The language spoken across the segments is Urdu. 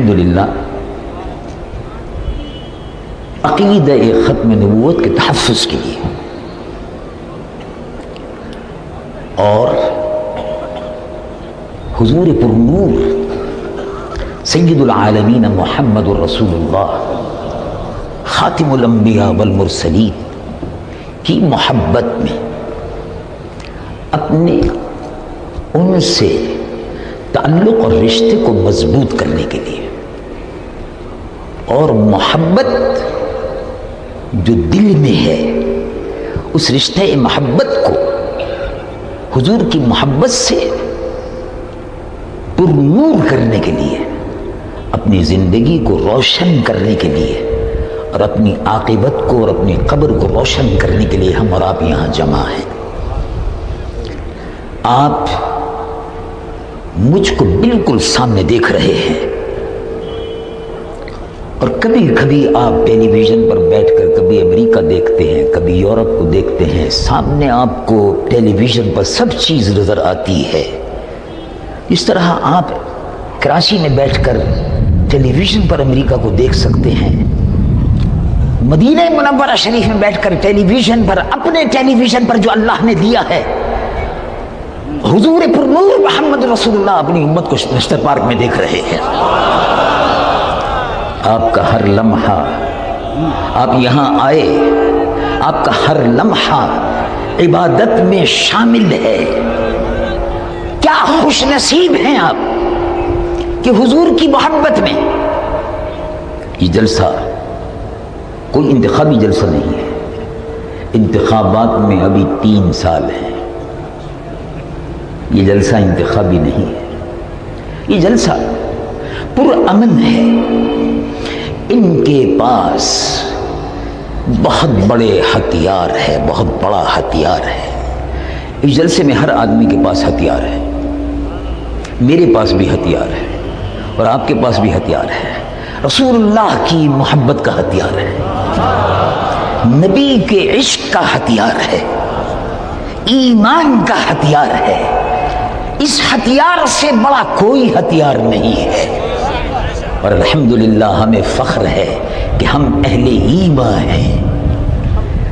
الحمدللہ عقیدہ ختم نبوت کے تحفظ کے لیے اور حضور پر نور سید العالمین محمد الرسول اللہ خاتم الانبیاء والمرسلین کی محبت میں اپنے ان سے تعلق اور رشتے کو مضبوط کرنے کے لیے اور محبت جو دل میں ہے اس رشتے محبت کو حضور کی محبت سے پر نور کرنے کے لیے اپنی زندگی کو روشن کرنے کے لیے اور اپنی عاقبت کو اور اپنی قبر کو روشن کرنے کے لیے ہم اور آپ یہاں جمع ہیں۔ آپ مجھ کو بالکل سامنے دیکھ رہے ہیں اور کبھی کبھی آپ ٹیلی ویژن پر بیٹھ کر کبھی امریکہ دیکھتے ہیں، کبھی یورپ کو دیکھتے ہیں، سامنے آپ کو ٹیلی ویژن پر سب چیز نظر آتی ہے۔ اس طرح آپ کراچی میں بیٹھ کر ٹیلی ویژن پر امریکہ کو دیکھ سکتے ہیں، مدینہ منورہ شریف میں بیٹھ کر ٹیلی ویژن پر اپنے ٹیلی ویژن پر جو اللہ نے دیا ہے حضور پر نور محمد رسول اللہ اپنی امت کو نشتر پارک میں دیکھ رہے ہیں۔ آپ کا ہر لمحہ، آپ یہاں آئے، آپ کا ہر لمحہ عبادت میں شامل ہے۔ کیا خوش نصیب ہیں آپ کہ حضور کی محبت میں یہ جلسہ کوئی انتخابی جلسہ نہیں ہے، انتخابات میں ابھی 3 سال ہیں، یہ جلسہ انتخابی نہیں ہے، یہ جلسہ پرامن ہے۔ ان کے پاس بہت بڑے ہتھیار ہے، بہت بڑا ہتھیار ہے۔ اس جلسے میں ہر آدمی کے پاس ہتھیار ہے، میرے پاس بھی ہتھیار ہے اور آپ کے پاس بھی ہتھیار ہے۔ رسول اللہ کی محبت کا ہتھیار ہے، نبی کے عشق کا ہتھیار ہے، ایمان کا ہتھیار ہے۔ اس ہتھیار سے بڑا کوئی ہتھیار نہیں ہے، اور الحمدللہ ہمیں فخر ہے کہ ہم اہل ایمان ہیں،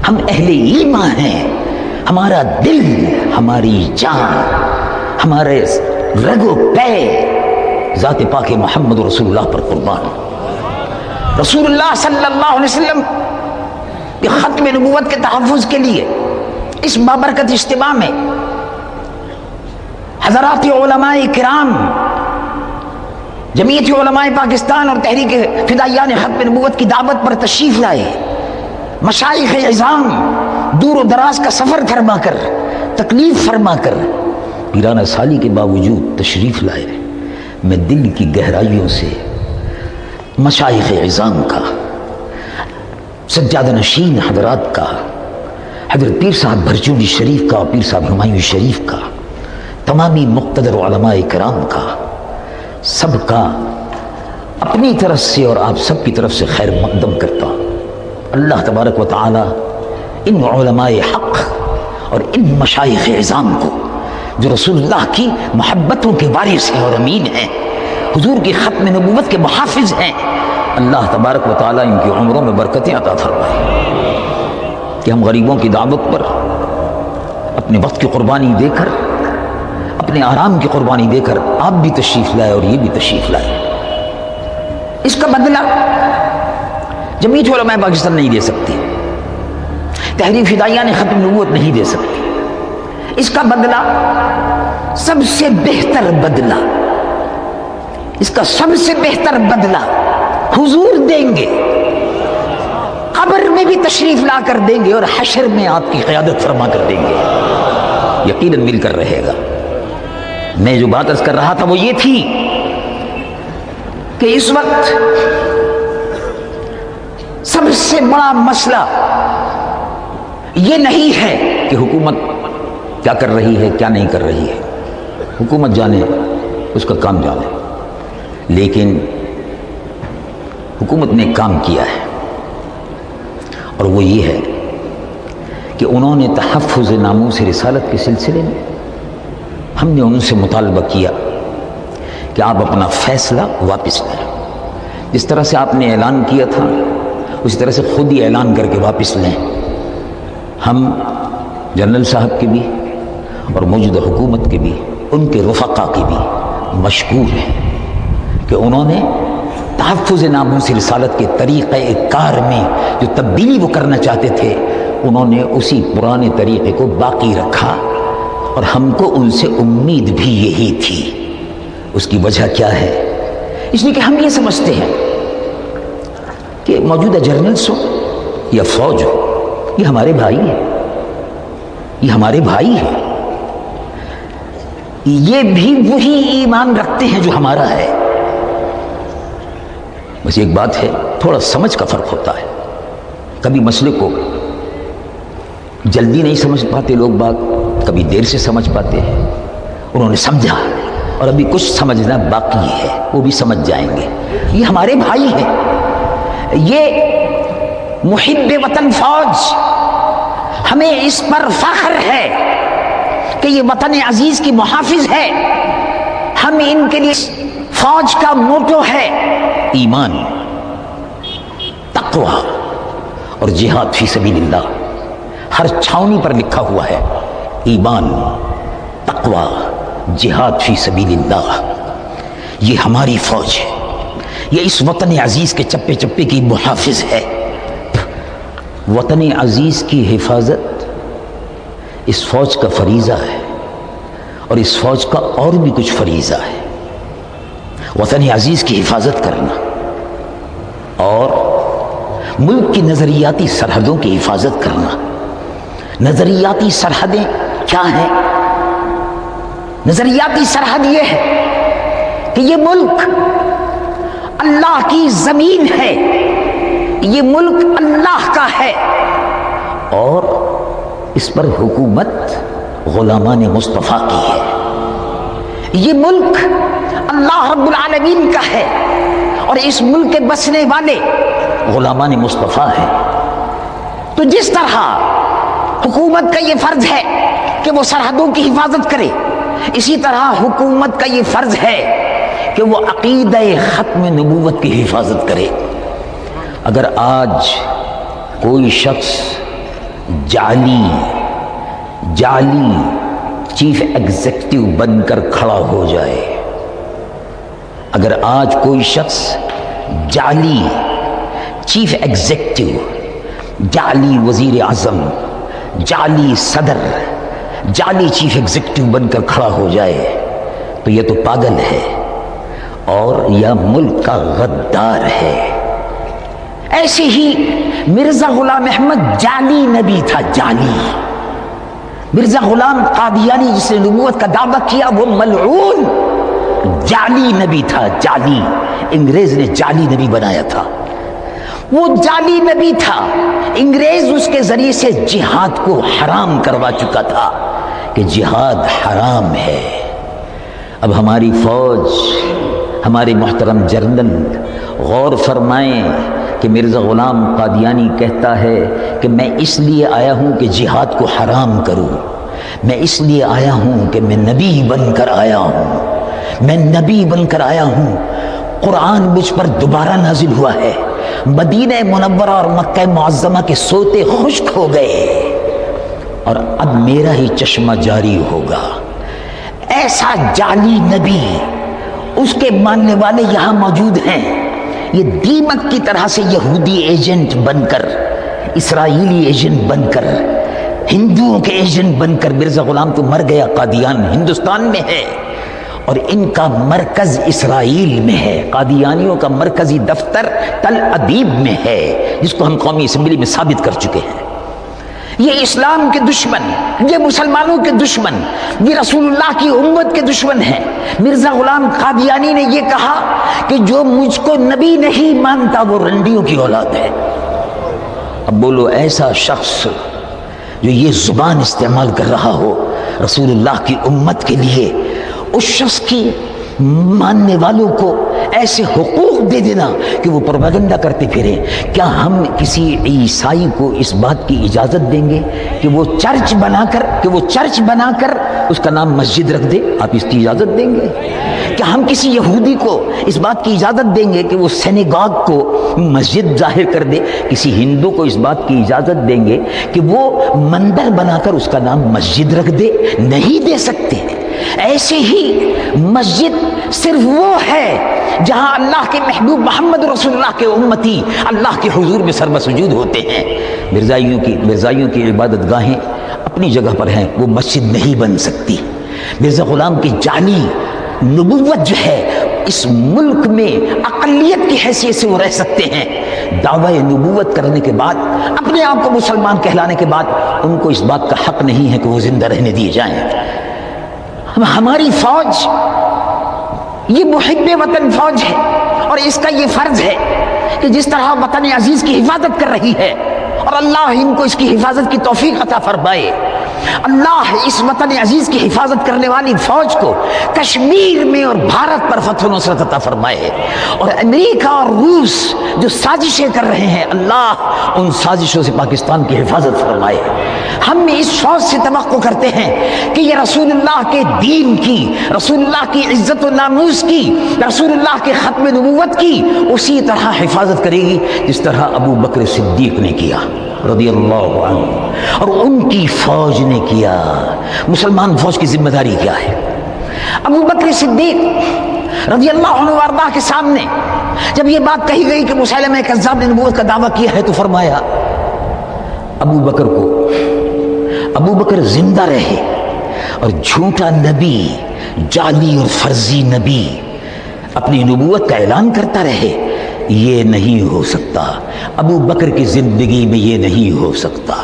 ہم اہل ایمان ہیں۔ ہمارا دل، ہماری جان، ہمارے رگ و پے ذات پاک محمد رسول اللہ پر قربان۔ رسول اللہ صلی اللہ علیہ وسلم کے ختم نبوت کے تحفظ کے لیے اس بابرکت اجتماع میں حضرات علماء کرام، جمعیت علماء پاکستان اور تحریک فدائیان ختم نبوت کی دعوت پر تشریف لائے، مشائخ عظام دور و دراز کا سفر فرما کر، تکلیف فرما کر، پیرانہ سالی کے باوجود تشریف لائے۔ میں دل کی گہرائیوں سے مشائخ عظام کا، سجادہ نشین حضرات کا، حضرت پیر صاحب بھرچولی شریف کا، پیر صاحب ہمایوں شریف کا، تمامی مقتدر علماء کرام کا، سب کا اپنی طرف سے اور آپ سب کی طرف سے خیر مقدم کرتا ہوں۔ اللہ تبارک و تعالی ان علماء حق اور ان مشائخ عظام کو جو رسول اللہ کی محبتوں کے وارث ہیں اور امین ہیں، حضور کی ختم نبوت کے محافظ ہیں، اللہ تبارک و تعالی ان کی عمروں میں برکتیں عطا فرمائے کہ ہم غریبوں کی دعوت پر اپنے وقت کی قربانی دے کر، اپنے آرام کی قربانی دے کر آپ بھی تشریف لائے اور یہ بھی تشریف لائے۔ اس کا بدلہ جمعیت علماء پاکستان نہیں دے سکتی، تحریک فدائیان ختم نبوت نہیں دے سکتی۔ اس کا بدلہ، سب سے بہتر بدلہ، اس کا سب سے بہتر بدلہ حضور دیں گے، قبر میں بھی تشریف لا کر دیں گے اور حشر میں آپ کی قیادت فرما کر دیں گے، یقیناً مل کر رہے گا۔ میں جو بات عرض کر رہا تھا وہ یہ تھی کہ اس وقت سب سے بڑا مسئلہ یہ نہیں ہے کہ حکومت کیا کر رہی ہے کیا نہیں کر رہی ہے، حکومت جانے، اس کا کام جانے، لیکن حکومت نے کام کیا ہے اور وہ یہ ہے کہ انہوں نے تحفظ ناموس رسالت کے سلسلے میں ہم نے ان سے مطالبہ کیا کہ آپ اپنا فیصلہ واپس لیں۔ جس طرح سے آپ نے اعلان کیا تھا اسی طرح سے خود ہی اعلان کر کے واپس لیں. ہم جنرل صاحب کے بھی اور موجودہ حکومت کے بھی ان کے رفقا کے بھی مشکور ہیں کہ انہوں نے تحفظ ناموس رسالت کے طریقہ کار میں جو تبدیلی وہ کرنا چاہتے تھے انہوں نے اسی پرانے طریقے کو باقی رکھا، اور ہم کو ان سے امید بھی یہی تھی. اس کی وجہ کیا ہے؟ اس لیے کہ ہم یہ سمجھتے ہیں کہ موجودہ جرنلز ہو یا فوج ہو، یہ ہمارے بھائی ہیں، یہ ہمارے بھائی ہیں، یہ بھی وہی ایمان رکھتے ہیں جو ہمارا ہے. بس ایک بات ہے، تھوڑا سمجھ کا فرق ہوتا ہے. کبھی مسئلے کو جلدی نہیں سمجھ پاتے لوگ باگ، کبھی دیر سے سمجھ پاتے ہیں. انہوں نے سمجھا اور ابھی کچھ سمجھنا باقی ہے، وہ بھی سمجھ جائیں گے. یہ ہمارے بھائی ہیں، یہ محب وطن فوج، ہمیں اس پر فخر ہے کہ یہ وطن عزیز کی محافظ ہے. ہم ان کے لیے فوج کا موٹو ہے ایمان، تقوی اور جہاد فی سبیل اللہ. ہر چھاونی پر لکھا ہوا ہے ایمان، تقوی، جہاد فی سبیل اللہ. یہ ہماری فوج ہے، یہ اس وطن عزیز کے چپے چپے کی محافظ ہے. وطن عزیز کی حفاظت اس فوج کا فریضہ ہے، اور اس فوج کا اور بھی کچھ فریضہ ہے. وطن عزیز کی حفاظت کرنا اور ملک کی نظریاتی سرحدوں کی حفاظت کرنا. نظریاتی سرحدیں کیا ہیں؟ نظریاتی سرحد یہ ہے کہ یہ ملک اللہ کی زمین ہے، یہ ملک اللہ کا ہے، اور اس پر حکومت غلامان مصطفیٰ کی ہے. یہ ملک اللہ رب العالمین کا ہے، اور اس ملک کے بسنے والے غلامان مصطفیٰ ہیں. تو جس طرح حکومت کا یہ فرض ہے کہ وہ سرحدوں کی حفاظت کرے، اسی طرح حکومت کا یہ فرض ہے کہ وہ عقیدہ ختم نبوت کی حفاظت کرے. اگر آج کوئی شخص جعلی چیف ایگزیکٹو بن کر کھڑا ہو جائے، اگر آج کوئی شخص جعلی چیف ایگزیکٹو، جعلی وزیر اعظم، جعلی صدر، جعلی چیف ایگزیکٹو بن کر کھڑا ہو جائے تو یہ تو پاگل ہے اور یہ ملک کا غدار ہے. ایسے ہی مرزا غلام احمد جعلی نبی تھا، جعلی. مرزا غلام قادیانی جس نے نبوت کا دعویٰ کیا وہ ملعون جعلی نبی تھا، جعلی. انگریز نے جعلی نبی بنایا تھا، وہ جعلی نبی تھا. انگریز اس کے ذریعے سے جہاد کو حرام کروا چکا تھا کہ جہاد حرام ہے. اب ہماری فوج، ہمارے محترم جنرل غور فرمائیں کہ مرزا غلام قادیانی کہتا ہے کہ میں اس لیے آیا ہوں کہ جہاد کو حرام کروں، میں اس لیے آیا ہوں کہ میں نبی بن کر آیا ہوں، میں نبی بن کر آیا ہوں. قرآن مجھ پر دوبارہ نازل ہوا ہے، مدینہ منورہ اور مکہ معظمہ کے سوتے خشک ہو گئے اور اب میرا ہی چشمہ جاری ہوگا. ایسا جعلی نبی، اس کے ماننے والے یہاں موجود ہیں. یہ دیمک کی طرح سے یہودی ایجنٹ بن کر، اسرائیلی ایجنٹ بن کر، ہندوؤں کے ایجنٹ بن کر. مرزا غلام تو مر گیا، قادیان ہندوستان میں ہے اور ان کا مرکز اسرائیل میں ہے. قادیانیوں کا مرکزی دفتر تل ابیب میں ہے، جس کو ہم قومی اسمبلی میں ثابت کر چکے ہیں. یہ اسلام کے دشمن، یہ مسلمانوں کے دشمن، یہ رسول اللہ کی امت کے دشمن ہیں. مرزا غلام قادیانی نے یہ کہا کہ جو مجھ کو نبی نہیں مانتا وہ رنڈیوں کی اولاد ہے. اب بولو، ایسا شخص جو یہ زبان استعمال کر رہا ہو رسول اللہ کی امت کے لیے، اس شخص کی ماننے والوں کو ایسے حقوق دے دینا کہ وہ پروپیگنڈا کرتے پھریں. کیا ہم کسی عیسائی کو اس بات کی اجازت دیں گے کہ وہ چرچ بنا کر اس کا نام مسجد رکھ دے؟ آپ اس کی اجازت دیں گے؟ کہ ہم کسی یہودی کو اس بات کی اجازت دیں گے کہ وہ سینیگاگ کو مسجد ظاہر کر دے؟ کسی ہندو کو اس بات کی اجازت دیں گے کہ وہ مندر بنا کر اس کا نام مسجد رکھ دے؟ نہیں دے سکتے۔ ایسے ہی مسجد صرف وہ ہے جہاں اللہ کے محبوب محمد رسول اللہ کے امتی اللہ کے حضور میں سر بسجود ہوتے ہیں۔ مرزائیوں کی عبادت گاہیں اپنی جگہ پر ہیں، وہ مسجد نہیں بن سکتی۔ مرزا غلام کی جعلی نبوت جو ہے اس ملک میں اقلیت کی حیثیت سے وہ رہ سکتے ہیں، دعوی نبوت کرنے کے بعد، اپنے آپ کو مسلمان کہلانے کے بعد ان کو اس بات کا حق نہیں ہے کہ وہ زندہ رہنے دیے جائیں۔ ہماری فوج یہ محب وطن فوج ہے، اور اس کا یہ فرض ہے کہ جس طرح وطن عزیز کی حفاظت کر رہی ہے، اور اللہ ان کو اس کی حفاظت کی توفیق عطا فرمائے، اللہ اس وطن عزیز کی حفاظت کرنے والی فوج کو کشمیر میں اور بھارت پر فتح و نصرت عطا فرمائے، اور امریکہ اور روس جو سازشیں کر رہے ہیں، اللہ ان سازشوں سے پاکستان کی حفاظت فرمائے۔ ہم اس فوج سے توقع کرتے ہیں کہ یہ رسول اللہ کے دین کی، رسول اللہ کی عزت و ناموس کی، رسول اللہ کے ختم نبوت کی اسی طرح حفاظت کرے گی جس طرح ابو بکر صدیق نے کیا رضی اللہ عنہ، اور ان کی فوج نے کیا۔ مسلمان فوج کی ذمہ داری کیا ہے؟ ابو بکر صدیق رضی اللہ عنہ وارضہ کے سامنے جب یہ بات کہی گئی کہ مسیلمہ کذاب نے نبوت کا دعویٰ کیا ہے، تو فرمایا ابو بکر زندہ رہے اور جھوٹا نبی، جعلی اور فرضی نبی اپنی نبوت کا اعلان کرتا رہے، یہ نہیں ہو سکتا۔ ابو بکر کی زندگی میں یہ نہیں ہو سکتا۔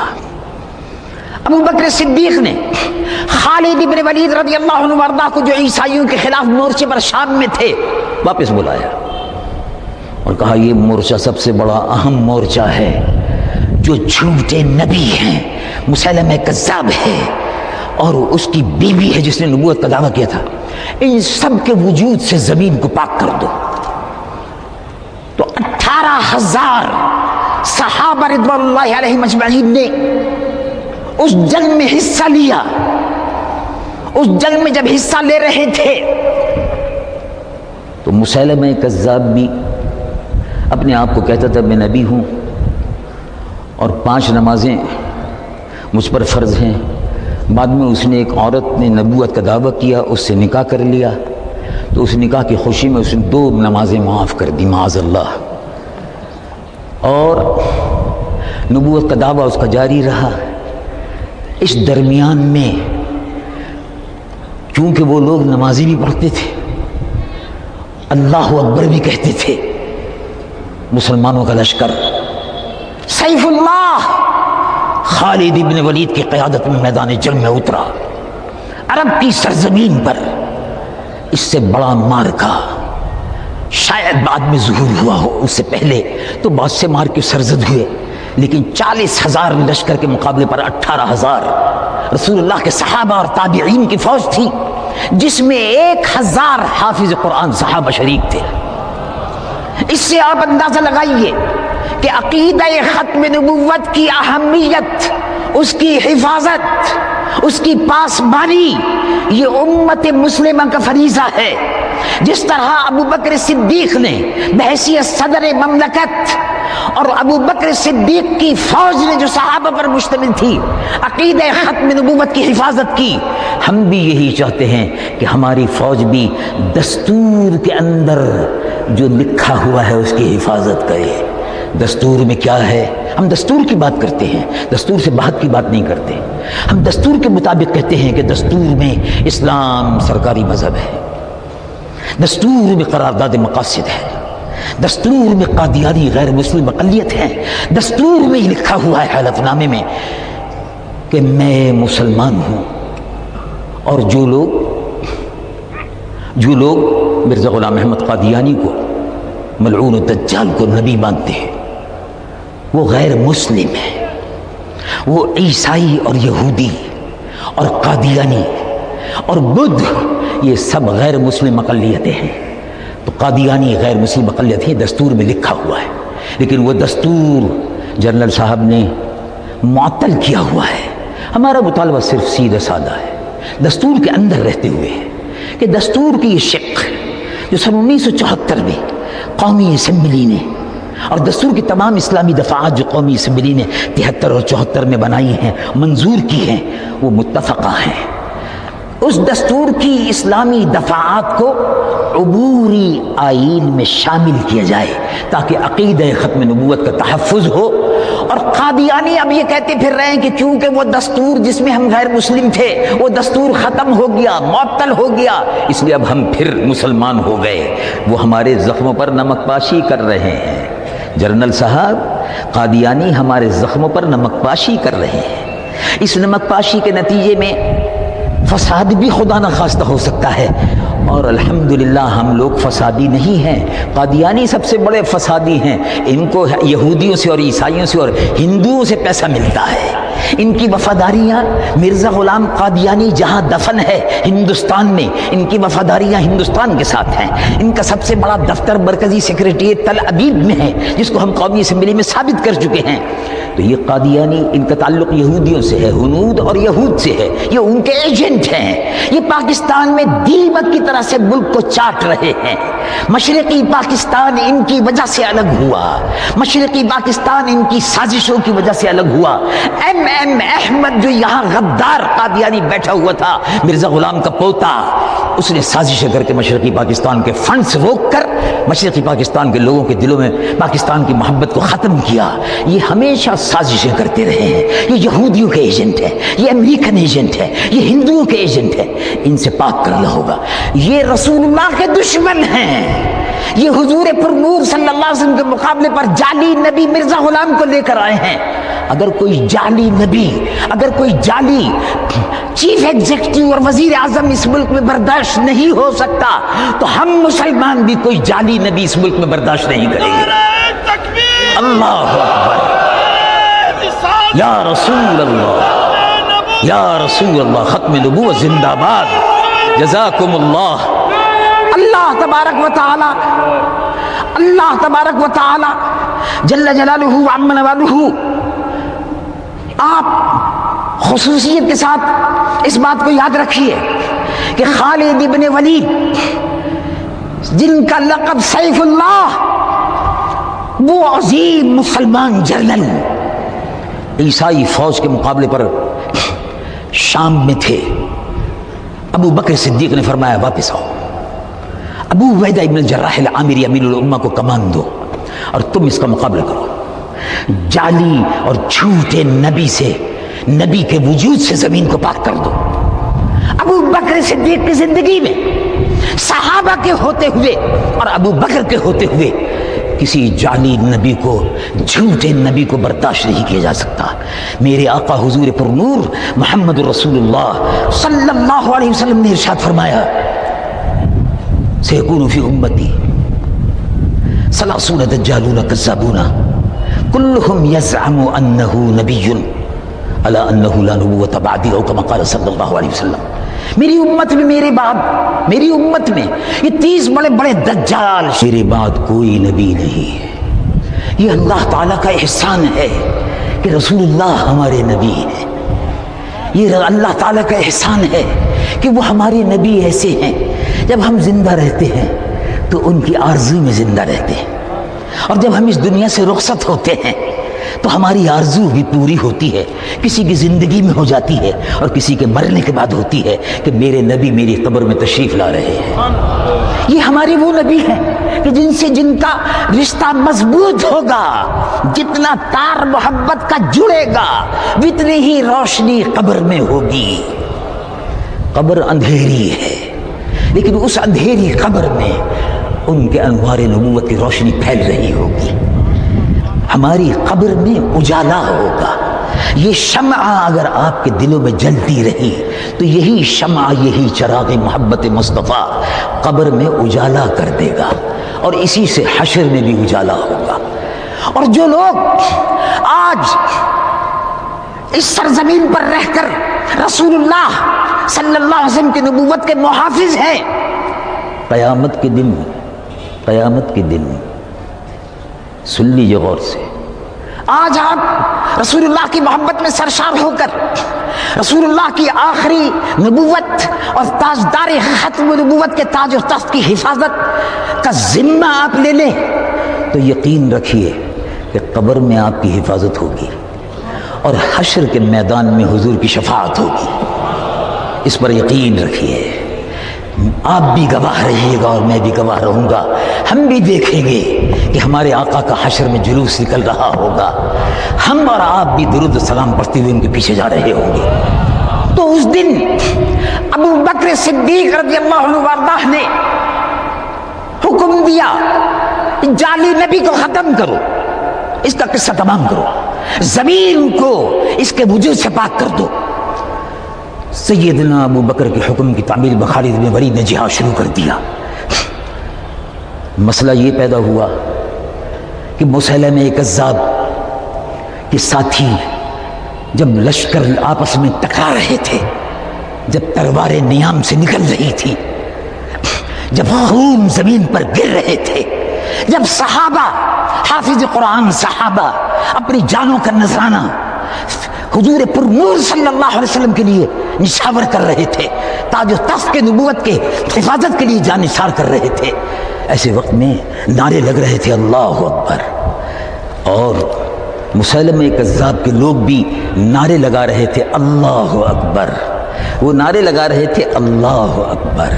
ابو بکر صدیق نے خالد بن ولید رضی اللہ عنہ وارضہ کو جو عیسائیوں کے خلاف مورچے پر شام میں تھے واپس بلایا اور کہا یہ مورچہ سب سے بڑا اہم مورچہ ہے، جو جھوٹے نبی ہیں، مسیلمہ کذاب ہے اور اس کی بیوی ہے جس نے نبوت کا دعویٰ کیا تھا، ان سب کے وجود سے زمین کو پاک کر دو۔ تو 18,000 صحابہ رضوان اللہ علیہم اجمعین نے اس جنگ میں حصہ لیا۔ اس جنگ میں جب حصہ لے رہے تھے تو مسیلمہ کذاب بھی اپنے آپ کو کہتا تھا میں نبی ہوں اور 5 نمازیں مجھ پر فرض ہیں۔ بعد میں اس نے ایک عورت نے نبوت کا دعویٰ کیا، اس سے نکاح کر لیا، تو اس نکاح کی خوشی میں اس نے 2 نمازیں معاف کر دی معاذ اللہ، اور نبوت کا دعویٰ اس کا جاری رہا۔ اس درمیان میں چونکہ وہ لوگ نمازی بھی پڑھتے تھے، اللہ اکبر بھی کہتے تھے، مسلمانوں کا لشکر سیف اللہ خالد بن ولید کی قیادت میں میدان جنگ میں اترا۔ عرب کی سرزمین پر اس سے بڑا مارکا شاید بعد میں ظہور ہوا ہو، اس سے پہلے تو بہت سے مارکے سرزد ہوئے، لیکن 40,000 لشکر کے مقابلے پر 18,000 رسول اللہ کے صحابہ اور تابعین کی فوج تھی، جس میں 1,000 حافظ قرآن صحابہ شریک تھے۔ اس سے آپ اندازہ لگائیے کہ عقیدہ ختم نبوت کی اہمیت، اس کی حفاظت، اس کی پاسبانی، یہ امت مسلمہ کا فریضہ ہے۔ جس طرح ابو بکر صدیق نے بحیثیت صدر مملکت اور ابو بکر صدیق کی فوج نے جو صحابہ پر مشتمل تھی عقیدہ ختم نبوت کی حفاظت کی، ہم بھی یہی چاہتے ہیں کہ ہماری فوج بھی دستور کے اندر جو لکھا ہوا ہے اس کی حفاظت کرے۔ دستور میں کیا ہے؟ ہم دستور کی بات کرتے ہیں، دستور سے بات کی بات نہیں کرتے۔ ہم دستور کے مطابق کہتے ہیں کہ دستور میں اسلام سرکاری مذہب ہے، دستور میں قرارداد مقاصد ہے، دستور میں قادیانی غیر مسلم اقلیت ہے، دستور میں لکھا ہوا ہے حلف نامے میں کہ میں مسلمان ہوں، اور جو لوگ مرزا غلام احمد قادیانی کو، ملعون الدجال کو نبی مانتے ہیں، وہ غیر مسلم ہے۔ وہ عیسائی اور یہودی اور قادیانی اور بدھ یہ سب غیر مسلم اقلیتیں ہیں۔ تو قادیانی غیر مسلم اقلیت ہے، دستور میں لکھا ہوا ہے، لیکن وہ دستور جنرل صاحب نے معطل کیا ہوا ہے۔ ہمارا مطالبہ صرف سیدھا سادہ ہے، دستور کے اندر رہتے ہوئے ہے کہ دستور کی یہ شق جو سن 1974 میں قومی اسمبلی نے اور دستور کی تمام اسلامی دفعات جو قومی اسمبلی نے 73 اور 74 میں بنائی ہیں، منظور کی ہیں، وہ متفقہ ہیں۔ اس دستور کی اسلامی دفعات کو عبوری آئین میں شامل کیا جائے تاکہ عقیدہ ختم نبوت کا تحفظ ہو۔ اور قادیانی اب یہ کہتے پھر رہے ہیں کہ چونکہ وہ دستور جس میں ہم غیر مسلم تھے وہ دستور ختم ہو گیا، معطل ہو گیا، اس لیے اب ہم پھر مسلمان ہو گئے۔ وہ ہمارے زخموں پر نمک پاشی کر رہے ہیں۔ جنرل صاحب، قادیانی ہمارے زخموں پر نمک پاشی کر رہے ہیں۔ اس نمک پاشی کے نتیجے میں فساد بھی خدا نخواستہ ہو سکتا ہے، اور الحمدللہ ہم لوگ فسادی نہیں ہیں۔ قادیانی سب سے بڑے فسادی ہیں، ان کو یہودیوں سے اور عیسائیوں سے اور ہندوؤں سے پیسہ ملتا ہے۔ ان کی وفاداریاں مرزا غلام قادیانی جہاں دفن ہے ہندوستان میں، ان کی وفاداریاں ہندوستان کے ساتھ ہیں۔ ان کا سب سے بڑا دفتر مرکزی سیکریٹریٹ تل ابیب میں ہے، جس کو ہم قومی اسمبلی میں ثابت کر چکے ہیں۔ تو یہ قادیانی، ان کا تعلق یہودیوں سے ہے، ہنود اور یہود سے ہے، یہ ان کے ایجنٹ ہیں۔ یہ پاکستان میں دیمک کی طرح سے ملک کو چاٹ رہے ہیں۔ مشرقی پاکستان ان کی وجہ سے الگ ہوا، مشرقی پاکستان ان کی سازشوں کی وجہ سے الگ ہوا۔ ایم احمد جو یہاں غدار قادیانی بیٹھا ہوا تھا، مرزا غلام کا پوتا، اس نے سازشیں کر کے مشرقی پاکستان کے فنڈز روک کر مشرقی پاکستان کے لوگوں کے دلوں میں پاکستان کی محبت کو ختم کیا۔ یہ ہمیشہ سازشیں کرتے رہے ہیں۔ یہ یہودیوں کے ایجنٹ ہے، یہ امریکن ایجنٹ ہے، یہ ہندوؤں کے ایجنٹ ہے۔ ان سے پاک کرنا ہوگا۔ یہ رسول اللہ کے دشمن ہیں۔ یہ حضور پر نور صلی اللہ علیہ وسلم کے مقابلے پر جعلی نبی مرزا غلام کو لے کر آئے ہیں۔ اگر کوئی جعلی نبی، اگر کوئی جعلی چیف ایگزیکٹو اور وزیر اعظم اس ملک میں برداشت نہیں ہو سکتا تو ہم مسلمان بھی کوئی جعلی نبی اس ملک میں برداشت نہیں کریں گے۔ اللہ اکبر، یا رسول اللہ، یا رسول اللہ، ختم نبوت زندہ باد، جزاکم اللہ۔ اللہ تبارک و تعالی، اللہ تبارک و تعالی جل جلالہ وعم نوالہ، آپ خصوصیت کے ساتھ اس بات کو یاد رکھیے کہ خالد ابن ولید جن کا لقب سیف اللہ، وہ عظیم مسلمان جنرل عیسائی فوج کے مقابلے پر شام میں تھے۔ ابو بکر صدیق نے فرمایا واپس آؤ، ابو عبیدہ ابن الجراح العامری امیر الامہ کو کمان دو اور تم اس کا مقابلہ کرو۔ جعلی اور جھوٹے نبی سے، نبی کے وجود سے زمین کو پاک کر دو۔ ابو بکر صدیق کی زندگی میں صحابہ کے ہوتے ہوئے اور ابو بکر کے ہوتے ہوئے کسی جعلی نبی کو، جھوٹے نبی کو برداشت نہیں کیا جا سکتا۔ میرے آقا حضور پر نور محمد رسول اللہ صلی اللہ علیہ وسلم نے ارشاد فرمایا، سيكون في أمتي 30 دجالون كذابون كلهم يزعم أنه نبي ألا أنه لا نبوة بعدي، أو كما قال صلی اللہ علیہ وسلم۔ میری امت میں، میرے بعد، میری امت میں یہ 30 بڑے بڑے دجال، میرے بعد کوئی نبی نہیں ہے۔ یہ اللہ تعالیٰ کا احسان ہے کہ رسول اللہ ہمارے نبی ہیں۔ یہ اللہ تعالیٰ کا احسان ہے کہ وہ ہمارے نبی ایسے ہیں جب ہم زندہ رہتے ہیں تو ان کی آرزو میں زندہ رہتے ہیں، اور جب ہم اس دنیا سے رخصت ہوتے ہیں تو ہماری آرزو بھی پوری ہوتی ہے۔ کسی کی زندگی میں ہو جاتی ہے اور کسی کے مرنے کے بعد ہوتی ہے کہ میرے نبی میری قبر میں تشریف لا رہے ہیں۔ یہ ہمارے وہ نبی ہیں کہ جن کا رشتہ مضبوط ہوگا، جتنا تار محبت کا جڑے گا اتنی ہی روشنی قبر میں ہوگی۔ قبر اندھیری ہے لیکن اس اندھیری قبر میں ان کے انوار نبوت کی روشنی پھیل رہی ہوگی۔ ہماری قبر میں اجالا ہوگا۔ یہ شمع اگر آپ کے دلوں میں جلتی رہی تو یہی شمع، یہی چراغ محبت مصطفیٰ قبر میں اجالا کر دے گا، اور اسی سے حشر میں بھی اجالا ہوگا۔ اور جو لوگ آج اس سرزمین پر رہ کر رسول اللہ صلی اللہ علیہ وسلم کی نبوت کے محافظ ہیں، قیامت کے دن، قیامت کے دن سن لیجیے غور سے، آج آپ رسول اللہ کی محبت میں سرشار ہو کر رسول اللہ کی آخری نبوت اور تاجدار ختم نبوت کے تاج و تخت کی حفاظت کا ذمہ آپ لے لیں تو یقین رکھیے کہ قبر میں آپ کی حفاظت ہوگی اور حشر کے میدان میں حضور کی شفاعت ہوگی. اس پر یقین رکھیے. آپ بھی گواہ رہیے گا اور میں بھی گواہ رہوں گا. ہم بھی دیکھیں گے کہ ہمارے آقا کا حشر میں جلوس نکل رہا ہوگا. ہم اور آپ بھی درود و سلام پڑھتے ہوئے ان کے پیچھے جا رہے ہوں گے. تو اس دن ابو بکر صدیق رضی اللہ عنہ وارضاہ نے حکم دیا جعلی نبی کو ختم کرو، اس کا قصہ تمام کرو، زمین کو اس کے وجود سے پاک کر دو. سیدنا ابو بکر کے حکم کی تعمیل بخالد بن ولید نے جہاد شروع کر دیا. مسئلہ یہ پیدا ہوا کہ مسیلمہ کذاب کے ساتھی جب لشکر آپس میں ٹکرا رہے تھے، جب تلواریں نیام سے نکل رہی تھی، جب خون زمین پر گر رہے تھے، جب صحابہ حافظ قرآن صحابہ اپنی جانوں کا نذرانہ حضور پر نور صلی اللہ علیہ وسلم کے لیے نشاور کر رہے تھے، تاج و تخت کے نبوت کے حفاظت کے لیے جان نثار کر رہے تھے، ایسے وقت میں نعرے لگ رہے تھے اللہ اکبر. اور مسیلمہ کذاب کے لوگ بھی نعرے لگا رہے تھے اللہ اکبر. وہ نعرے لگا رہے تھے اللہ اکبر.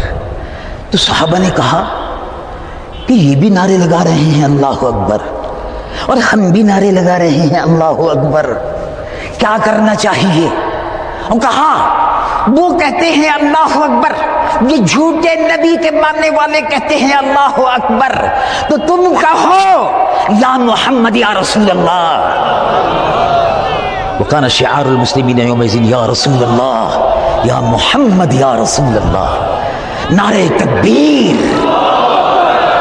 تو صحابہ نے کہا کہ یہ بھی نعرے لگا رہے ہیں اللہ اکبر اور ہم بھی نعرے لگا رہے ہیں اللہ اکبر، کیا کرنا چاہیے؟ اور کہا وہ کہتے ہیں اللہ اکبر، یہ جھوٹے نبی کے ماننے والے کہتے ہیں اللہ اکبر، تو تم کہو یا محمد یا رسول اللہ. وکان شعار المسلمین یومئذ یا رسول اللہ یا محمد یا رسول اللہ. نعرہ تکبیر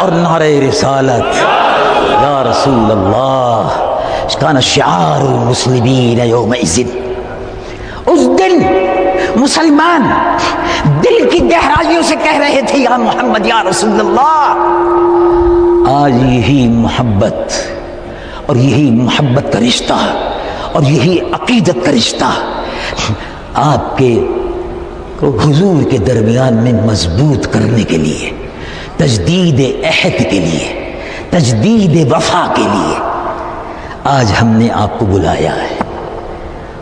اور نعرہ رسالت یا رسول اللہ کان شعار المسلمین یومئذ. اس دن مسلمان دل کی گہرائیوں سے کہہ رہے تھے یا محمد یا رسول اللہ. آج یہی محبت اور یہی محبت کا رشتہ اور یہی عقیدت کا رشتہ آپ کے حضور کے درمیان میں مضبوط کرنے کے لیے، تجدید عہد کے لیے، تجدید وفا کے لیے آج ہم نے آپ کو بلایا ہے.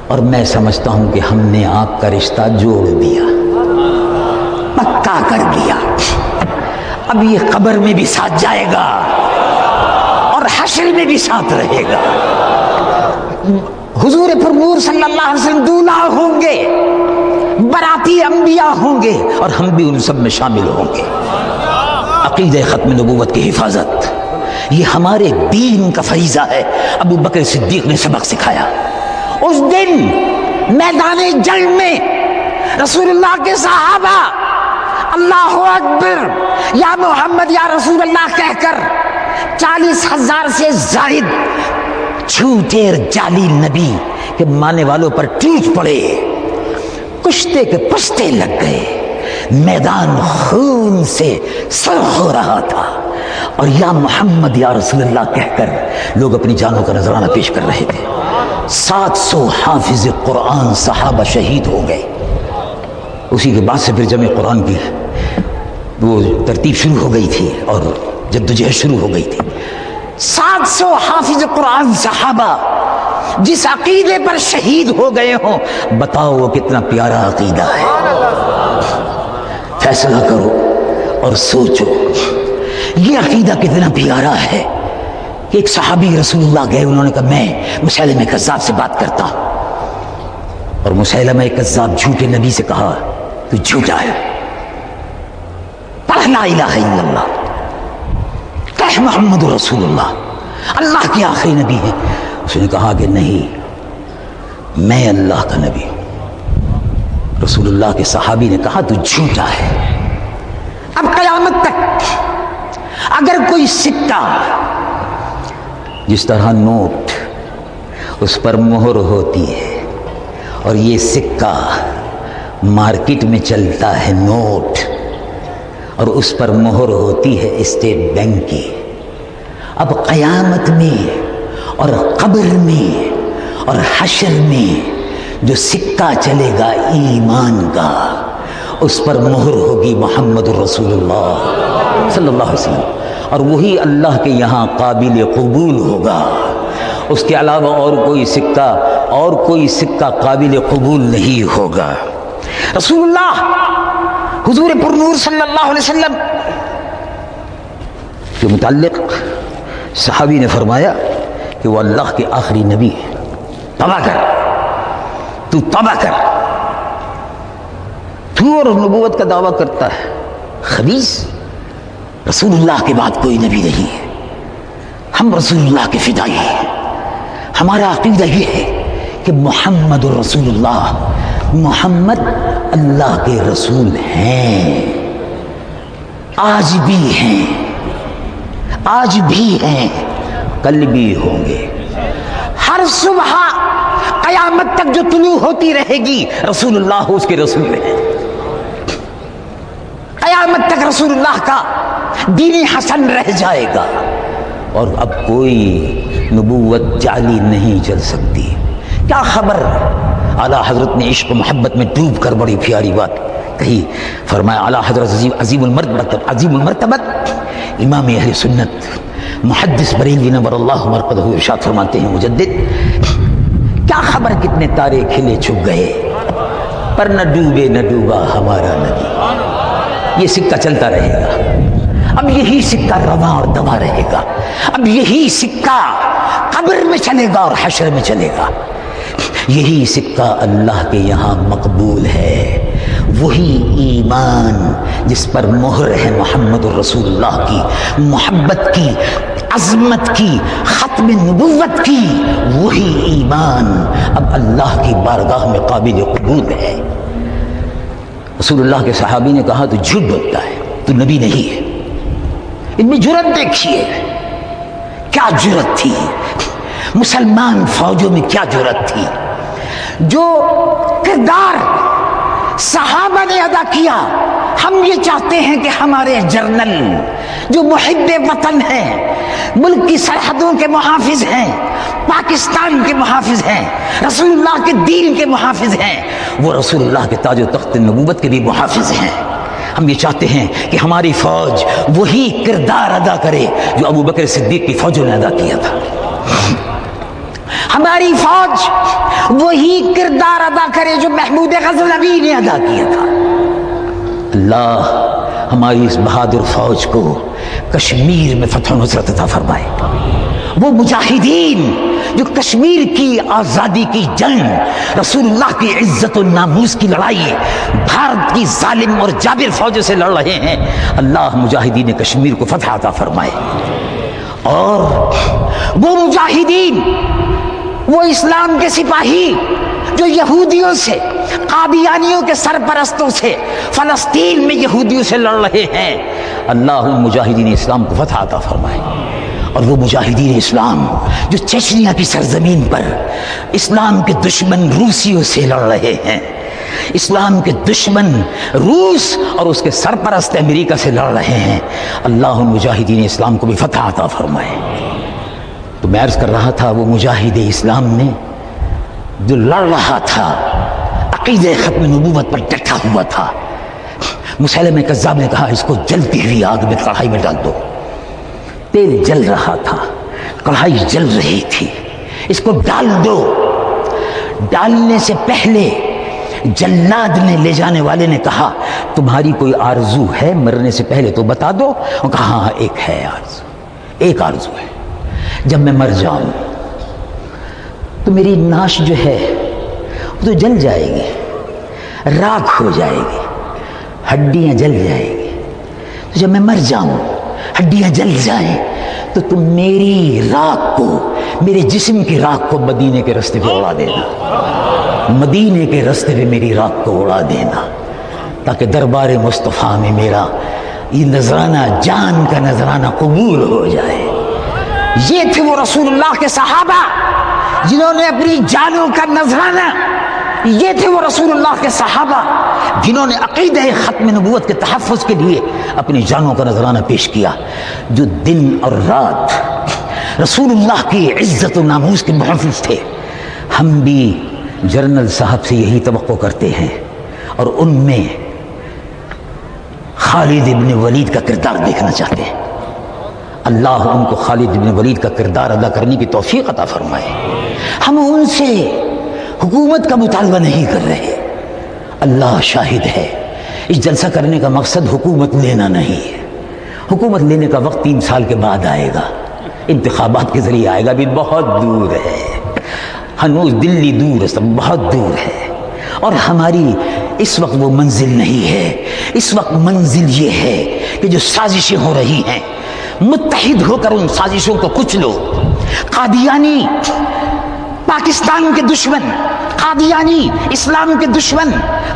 اور میں سمجھتا ہوں کہ ہم نے آپ کا رشتہ جوڑ دیا، پکا کر دیا. اب یہ قبر میں بھی ساتھ جائے گا اور حشر میں بھی ساتھ رہے گا. حضور پر نور صلی اللہ علیہ وسلم دولہا ہوں گے، براتی انبیاء ہوں گے اور ہم بھی ان سب میں شامل ہوں گے. عقیدہ ختم نبوت کی حفاظت یہ ہمارے دین کا فریضہ ہے. ابو بکر صدیق نے سبق سکھایا. اس دن میدان جنگ میں رسول اللہ کے صحابہ اللہ اکبر یا محمد یا رسول اللہ کہہ کر 40,000 سے زائد جھوٹے اور جعلی نبی کے ماننے والوں پر ٹوٹ پڑے، کشتے کے پشتے لگ گئے، میدان خون سے سرخ ہو رہا تھا اور یا محمد یا رسول اللہ کہہ کر لوگ اپنی جانوں کا نذرانہ پیش کر رہے تھے. 700 حافظ قرآن صحابہ شہید ہو گئے. اسی کے بعد سے پھر جمع قرآن کی وہ ترتیب شروع ہو گئی تھی اور جدوجہد شروع ہو گئی تھی. 700 حافظ قرآن صحابہ جس عقیدے پر شہید ہو گئے ہوں، بتاؤ وہ کتنا پیارا عقیدہ ہے. فیصلہ کرو اور سوچو یہ عقیدہ کتنا پیارا ہے کہ ایک صحابی رسول اللہ گئے، انہوں نے کہا میں مسیلمہ کذاب سے بات کرتا ہوں، اور مسیلمہ کذاب جھوٹے نبی سے کہا تو جھوٹا ہے، پڑھ لا الہ الا اللہ، کہہ محمد رسول اللہ، اللہ کے آخری نبی ہے. اس نے کہا کہ نہیں، میں اللہ کا نبی ہوں. رسول اللہ کے صحابی نے کہا تو جھوٹا ہے. اب قیامت تک اگر کوئی سکہ جس طرح نوٹ اس پر مہر ہوتی ہے اور یہ سکہ مارکیٹ میں چلتا ہے نوٹ اور اس پر مہر ہوتی ہے اسٹیٹ بینک کی، اب قیامت میں اور قبر میں اور حشر میں جو سکہ چلے گا ایمان کا، اس پر مہر ہوگی محمد رسول اللہ صلی اللہ علیہ وسلم، اور وہی اللہ کے یہاں قابل قبول ہوگا۔ اس کے علاوہ اور کوئی سکہ قابل قبول نہیں ہوگا۔ رسول اللہ حضور پر نور صلی اللہ علیہ وسلم کے متعلق صحابی نے فرمایا کہ وہ اللہ کے آخری نبی ہے، توبہ کر، تو توبہ کر، تو اور نبوت کا دعویٰ کرتا ہے خبیث، رسول اللہ کے بعد کوئی نبی نہیں ہے، ہم رسول اللہ کے فدائی ہیں، ہمارا عقیدہ یہ ہے کہ محمد رسول اللہ، محمد اللہ کے رسول ہیں، آج بھی ہیں، آج بھی ہیں، کل بھی ہوں گے۔ ہر صبح قیامت تک جو طلوع ہوتی رہے گی رسول اللہ اس کے رسول ہیں، قیامت تک رسول اللہ کا دین حسن رہ جائے گا، اور اب کوئی نبوت جعلی نہیں چل سکتی۔ کیا خبر، اعلیٰ حضرت نے عشق و محبت میں ڈوب کر بڑی پیاری بات کہی، فرمایا اعلیٰ حضرت عظیم المرتبت امام اہل سنت محدث بریلوی نور اللہ مرقدہ ارشاد فرماتے ہیں مجدد، کیا خبر کتنے تارے کھلے چھپ گئے، پر نہ ڈوبے نہ ڈوبا ہمارا نبی۔ یہ سکہ چلتا رہے گا، اب یہی سکہ رواں اور دواں رہے گا، اب یہی سکہ قبر میں چلے گا اور حشر میں چلے گا، یہی سکہ اللہ کے یہاں مقبول ہے، وہی ایمان جس پر مہر ہے محمد الرسول اللہ کی، محبت کی، عظمت کی، ختم نبوت کی، وہی ایمان اب اللہ کی بارگاہ میں قابل قبول ہے۔ رسول اللہ کے صحابی نے کہا تو جھوٹ بولتا ہے، تو نبی نہیں ہے۔ ان میں جرت دیکھیے، کیا جرت تھی، مسلمان فوجوں میں کیا جرت تھی، جو کردار صحابہ نے ادا کیا۔ ہم یہ چاہتے ہیں کہ ہمارے جرنل جو محب وطن ہیں، ملک کی سرحدوں کے محافظ ہیں، پاکستان کے محافظ ہیں، رسول اللہ کے دین کے محافظ ہیں، وہ رسول اللہ کے تاج و تخت نبوت کے بھی محافظ ہیں۔ ہم یہ چاہتے ہیں کہ ہماری فوج وہی کردار ادا کرے جو ابو بکر صدیق کی فوجوں نے ادا کیا تھا، ہماری فوج وہی کردار ادا کرے جو محمود غزنوی نے ادا کیا تھا۔ اللہ ہماری اس بہادر فوج کو کشمیر میں فتح و نصرت عطا فرمائے۔ وہ مجاہدین جو کشمیر کی آزادی کی جنگ، رسول اللہ کی عزت و ناموس کی لڑائی بھارت کی ظالم اور جابر فوجوں سے لڑ رہے ہیں، اللہ مجاہدین کشمیر کو فتح عطا فرمائے۔ اور وہ مجاہدین، وہ اسلام کے سپاہی جو یہودیوں سے، قادیانیوں کے سرپرستوں سے، فلسطین میں یہودیوں سے لڑ رہے ہیں، اللہ ان مجاہدین اسلام کو فتح عطا فرمائے۔ اور وہ مجاہدین اسلام جو چچنیا کی سرزمین پر اسلام کے دشمن روسیوں سے لڑ رہے ہیں، اسلام کے دشمن روس اور اس کے سرپرست امریکہ سے لڑ رہے ہیں، اللہ ان مجاہدین اسلام کو بھی فتح عطا فرمائے۔ تو میں عرض کر رہا تھا، وہ مجاہد اسلام نے جو لڑ رہا تھا، عقیدہ ختم نبوت پر ڈٹا ہوا تھا، مسیلمہ کذاب نے کہا اس کو جلتی ہوئی آگ میں کڑھائی میں ڈال دو۔ تیل جل رہا تھا، کڑھائی جل رہی تھی، اس کو ڈال دو۔ ڈالنے سے پہلے جلاد نے، لے جانے والے نے کہا تمہاری کوئی آرزو ہے مرنے سے پہلے تو بتا دو۔ وہ کہا ہاں ایک ہے آرزو، ایک آرزو ہے، جب میں مر جاؤں تو میری ناش جو ہے وہ تو جل جائے گی، راکھ ہو جائے گی، ہڈیاں جل جائے گی، تو جب میں مر جاؤں ہڈیاں جل جائیں تو تم میری راکھ کو، میرے جسم کی راکھ کو مدینے کے راستے پہ اڑا دینا، مدینے کے راستے پہ میری راکھ کو اڑا دینا، تاکہ دربار مصطفیٰ میں میرا یہ نذرانہ، جان کا نذرانہ قبول ہو جائے۔ یہ تھے وہ رسول اللہ کے صحابہ جنہوں نے اپنی جانوں کا نذرانہ، یہ تھے وہ رسول اللہ کے صحابہ جنہوں نے عقیدہ ختم نبوت کے تحفظ کے لیے اپنی جانوں کا نذرانہ پیش کیا، جو دن اور رات رسول اللہ کی عزت و ناموس کے محافظ تھے. ہم بھی جنرل صاحب سے یہی توقع کرتے ہیں اور ان میں خالد ابن ولید کا کردار دیکھنا چاہتے ہیں. اللہ ان کو خالد ابن ولید کا کردار ادا کرنے کی توفیق عطا فرمائے. ہم ان سے حکومت کا مطالبہ نہیں کر رہے. اللہ شاہد ہے، اس جلسہ کرنے کا مقصد حکومت لینا نہیں ہے. حکومت لینے کا وقت 3 سال کے بعد آئے گا، انتخابات کے ذریعے آئے گا. بھی بہت دور ہے، ہنوز دلی دور ہے، سب بہت دور ہے. اور ہماری اس وقت وہ منزل نہیں ہے. اس وقت منزل یہ ہے کہ جو سازشیں ہو رہی ہیں متحد ہو کر ان سازشوں کو کچھ لو. قادیانی پاکستان کے دشمن، قادیانی اسلام کے دشمن،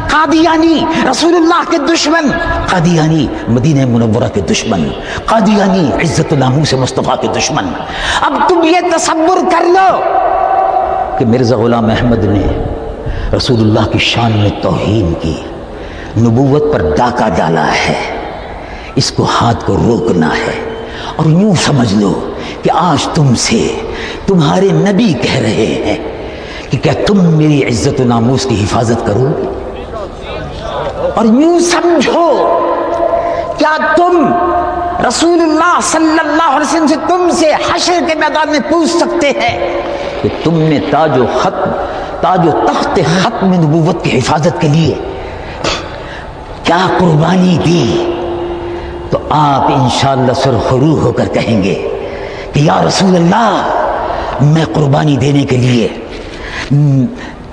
قادیانی رسول اللہ کے دشمن، قادیانی مدینہ منورہ کے دشمن، قادیانی عزت و ناموس مصطفیٰ کے دشمن. اب تم یہ تصور کر لو کہ مرزا غلام احمد نے رسول اللہ کی شان میں توہین کی، نبوت پر ڈاکہ ڈالا ہے. اس کو ہاتھ کو روکنا ہے. اور یوں سمجھ لو کہ آج تم سے تمہارے نبی کہہ رہے ہیں کہ کیا تم میری عزت و ناموس کی حفاظت کرو گے؟ اور یوں سمجھو کیا تم رسول اللہ صلی اللہ علیہ وسلم سے تم سے حشر کے میدان میں پوچھ سکتے ہیں کہ تم نے تاج و تخت ختم نبوت کی حفاظت کے لیے کیا قربانی دی؟ تو آپ انشاءاللہ سرخرو ہو کر کہیں گے کہ یا رسول اللہ میں قربانی دینے کے لیے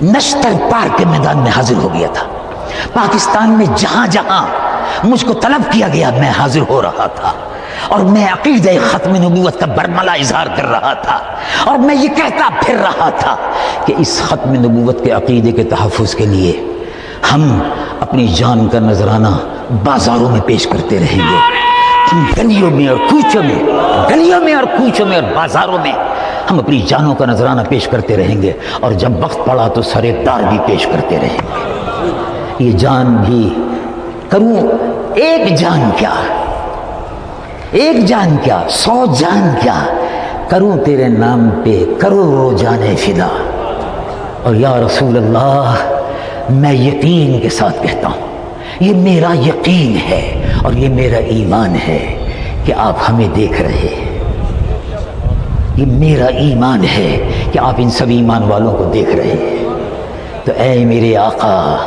نشتر پارک کے میدان میں حاضر ہو گیا تھا. پاکستان میں جہاں جہاں مجھ کو طلب کیا گیا میں حاضر ہو رہا تھا اور میں عقیدہ ختم نبوت کا برملا اظہار کر رہا تھا اور میں یہ کہتا پھر رہا تھا کہ اس ختم نبوت کے عقیدے کے تحفظ کے لیے ہم اپنی جان کا نذرانہ بازاروں میں پیش کرتے رہیں گے. گلیوں میں اور کوچوں میں اور بازاروں میں ہم اپنی جانوں کا نذرانہ پیش کرتے رہیں گے. اور جب وقت پڑا تو سر دار بھی پیش کرتے رہیں گے. یہ جان بھی کروں، ایک جان کیا 100 جان کیا کروں تیرے نام پہ، کرو جانے فدا. اور یا رسول اللہ میں یقین کے ساتھ کہتا ہوں، یہ میرا یقین ہے اور یہ میرا ایمان ہے کہ آپ ہمیں دیکھ رہے ہیں. یہ میرا ایمان ہے کہ آپ ان سب ایمان والوں کو دیکھ رہے ہیں. تو اے میرے آقا،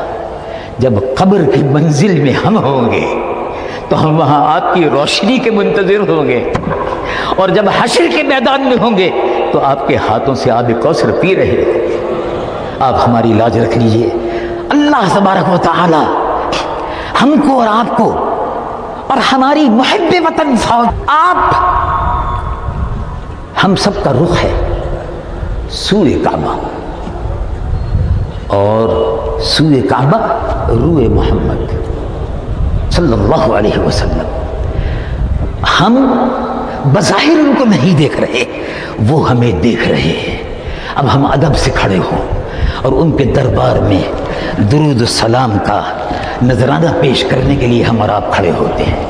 جب قبر کی منزل میں ہم ہوں گے تو ہم وہاں آپ کی روشنی کے منتظر ہوں گے، اور جب حشر کے میدان میں ہوں گے تو آپ کے ہاتھوں سے آب کوثر پی رہے ہیں. آپ ہماری لاج رکھ لیجئے. اللہ تبارک و تعالی ہم کو اور آپ کو اور ہماری محب وطن فوج، آپ ہم سب کا رخ ہے سوئے کعبہ، اور سوئے کعبہ روئے محمد صلی اللہ علیہ وسلم. ہم بظاہر ان کو نہیں دیکھ رہے، وہ ہمیں دیکھ رہے ہیں. اب ہم ادب سے کھڑے ہوں اور ان کے دربار میں درود السلام کا نذرانہ پیش کرنے کے لیے ہم اور آپ کھڑے ہوتے ہیں.